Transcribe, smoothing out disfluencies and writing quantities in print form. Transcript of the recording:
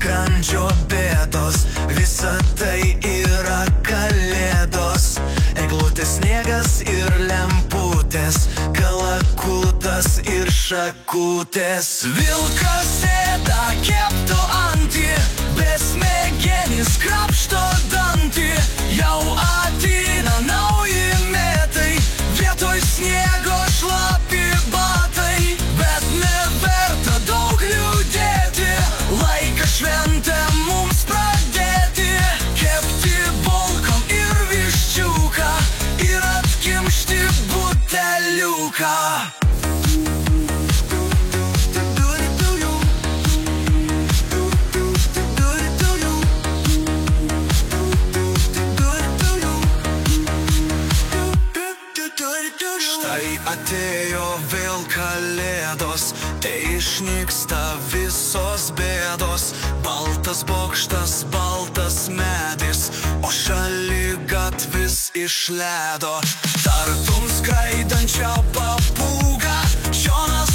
skrandžio bėdos, visa tai yra kalėdos. Eglutės, sniegas ir lemputės, kalakutas ir šakutės. Vilkas sėda kepto antį, besmegenis krapšto dantį. Jau ateina nauji metai, vietoj sniego šlapi batai. Bet neverta daug liūdėti, laikas šventę mums pradėti. Kepti bulkom ir viščiuką ir atkimšti buteliuką. Štai atėjo vėl kalėdos, tai išnyksta visos bėdos. Baltas bokštas, baltas medis, o šaligatvis iš ledo. Tartum skraidančia papūga, Jonas